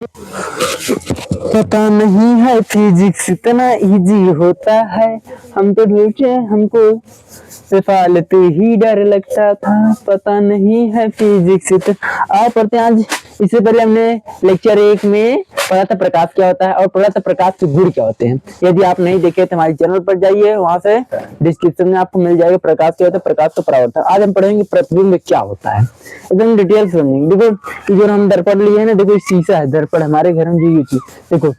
पता नहीं है फिजिक्स इतना इजी होता है, हम तो ढूंढे हमको फालतू ही डर लगता था। पता नहीं है फिजिक्स इतना आप पढ़ते हैं आज। इससे पहले हमने लेक्चर 1 में पढ़ा था प्रकाश क्या होता है और पढ़ा था प्रकाश के गुण क्या होते हैं। यदि आप नहीं देखे तो हमारे चैनल पर जाइए, वहां से डिस्क्रिप्शन में आपको मिल जाएगा प्रकाश क्या होता है, प्रकाश का परावर्तन। आज हम पढ़ेंगे प्रतिबिंब क्या होता है, एकदम डिटेल समझेंगे। देखो जो हम दर्पण लिए है ना, देखो शीशा है दर्पण हमारे घर में जो ये चीज देखो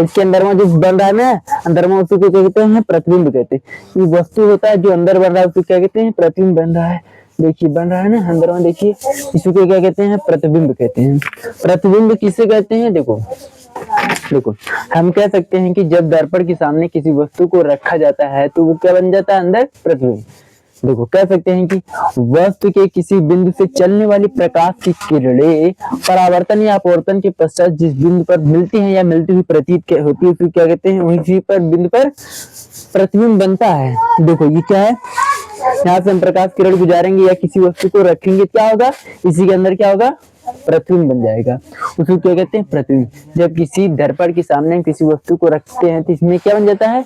इसके अंदर में जो बन रहा है ना, अंदर में उसको क्या कहते हैं, प्रतिबिंब कहते हैं। ये वस्तु होता है जो अंदर बन रहा है उसको क्या कहते हैं, प्रतिबिंब बन रहा है। देखिए बन रहा है ना अंदर में, देखिए इसको क्या कहते हैं, प्रतिबिंब कहते हैं। प्रतिबिंब किसे कहते हैं, देखो देखो हम कह सकते हैं कि जब दर्पण के सामने किसी वस्तु को रखा जाता है तो वो क्या बन जाता है, अंदर प्रतिबिंब। देखो कह सकते हैं कि वस्तु के किसी बिंदु से चलने वाली प्रकाश की किरणें परावर्तन या अपवर्तन के पश्चात जिस बिंदु पर मिलती हैं या मिलती हुई प्रतीत होती है उसको क्या कहते हैं, वही पर बिंदु पर प्रतिबिंब बनता है। देखो ये क्या है, यहाँ से हम प्रकाश किरण गुजारेंगे या किसी वस्तु को रखेंगे, क्या होगा इसी के अंदर क्या होगा, प्रतिबिंब बन जाएगा। उसको क्या कहते हैं, प्रतिबिंब। जब किसी दर्पण के सामने किसी वस्तु को रखते हैं तो इसमें क्या बन जाता है,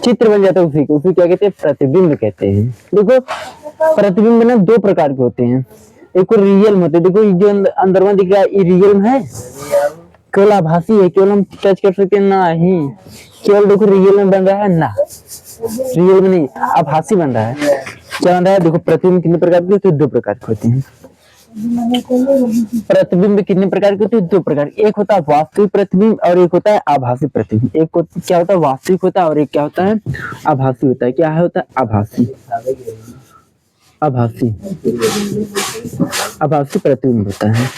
चित्र बन जाता है उसी को क्या कहते हैं, प्रतिबिंब कहते हैं। देखो प्रतिबिंब ना दो प्रकार के होते हैं, एक को रियल में होते हैं। देखो ये जो अंदर में दिख रहा है ये रियल में है, केवल आभासी है, केवल हम टच कर सकते हैं ना ही, केवल देखो रियल में बन रहा है ना, रियल में नहीं आभासी बन रहा है। क्या बन रहा है, देखो प्रतिबिंब कितने प्रकार के होते हैं, दो प्रकार के होते हैं। प्रतिबिंब कितने प्रकार के होते हैं, दो प्रकार। एक होता है वास्तविक प्रतिबिंब और एक होता है आभासी प्रतिबिंब। एक क्या होता है वास्तविक होता है और एक क्या होता है आभासी होता है। क्या है होता है आभासी, आभासी आभासी प्रतिबिंब होता है।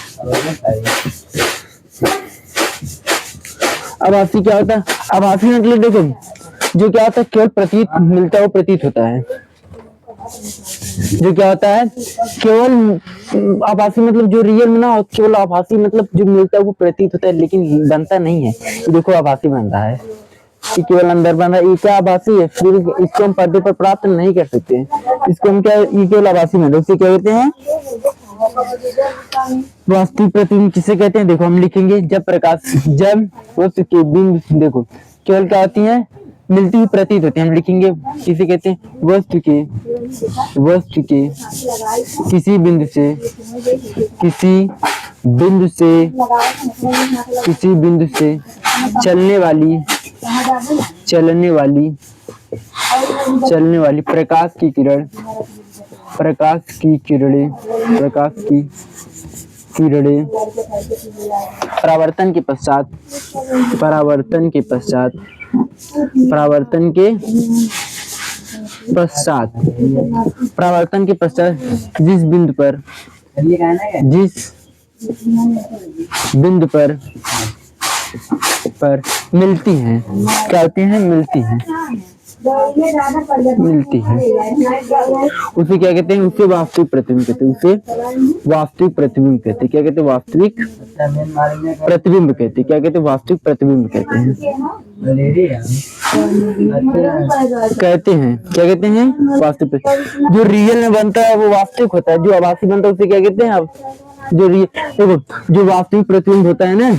आभासी क्या होता है, आभासी मतलब देखो जो क्या होता है केवल प्रतीत मिलता है, प्रतीत होता है। जो क्या होता है केवल आभासी मतलब जो रियल में ना हो, केवल आभासी मतलब जो मिलता है वो प्रतीत होता है लेकिन बनता नहीं है। देखो आभासी बन रहा है, ये केवल अंदर बन रहा है, ये क्या आभासी है, फिर इसको हम पर्दे पर प्राप्त नहीं कर सकते। इसको हम क्या, ये केवल आभासी बन रहा है, उसे क्या कहते हैं वास्तविक प्रतिबिंब। किसे कहते हैं, देखो हम लिखेंगे जब प्रकाश जब वस्तु के बिंब देखो केवल क्या होती है, मिलती हुई प्रतीत होती है। हम लिखेंगे किसे कहते हैं, वस्तु के किसी बिंदु से चलने वाली प्रकाश की किरणें परावर्तन के पश्चात जिस बिंदु पर मिलती हैं, क्या होती हैं, मिलती हैं उसे क्या कहते हैं, उसे वास्तविक प्रतिबिंब कहते हैं। क्या कहते हैं, वास्तविक प्रतिबिंब कहते हैं। क्या कहते हैं, वास्तविक प्रतिबिंब कहते हैं। क्या कहते हैं वास्तविक। जो रियल में बनता है वो वास्तविक होता है, जो आभासी बनता है उसे क्या कहते हैं, आप जो वास्तविक प्रतिबिंब होता है ना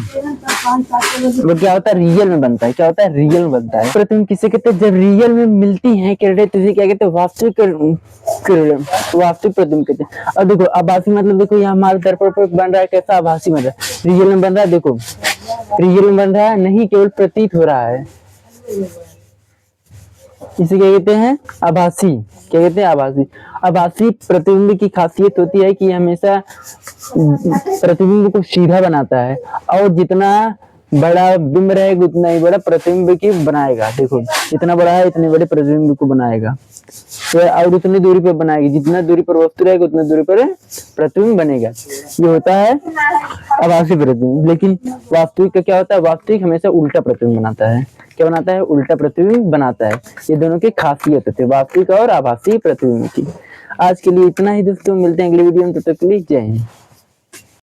वो क्या होता है, रियल में बनता है। क्या होता है, रियल में बनता है। प्रतिबिंब किसे कहते हैं, जब रियल में मिलती हैं किरणें तो इसे क्या कहते हैं, वास्तविक प्रतिबिंब कहते हैं। और देखो आभासी मतलब देखो यहाँ हमारे दर्पण पर बन रहा है, कैसा आभासी बन रहा है, रियल में बन रहा है। देखो रियल में बन रहा है नहीं, केवल प्रतीत हो रहा है, इसे क्या कहते हैं, आभासी। क्या कहते हैं, आभासी। आभासी प्रतिबिंब की खासियत होती है कि हमेशा प्रतिबिंब को सीधा बनाता है और जितना बड़ा बिंब रहेगा उतना ही बड़ा प्रतिबिंब की बनाएगा। देखो जितना बड़ा है इतने बड़े प्रतिबिंब को बनाएगा, तो और उतनी दूरी पर बनाएगी, जितना दूरी पर वस्तु रहेगा उतनी दूरी पर प्रतिबिंब बनेगा। ये होता है आभासी प्रतिबिंब। लेकिन वास्तविक का क्या होता है, वास्तविक हमेशा उल्टा प्रतिबिंब बनाता है। क्या बनाता है, उल्टा प्रतिबिंब बनाता है। ये दोनों की खासियत होती है वास्तविक और आभासी प्रतिबिंब की। आज के लिए इतना ही दोस्तों, मिलते हैं अगले वीडियो में, तब तक के लिए जय हिंद।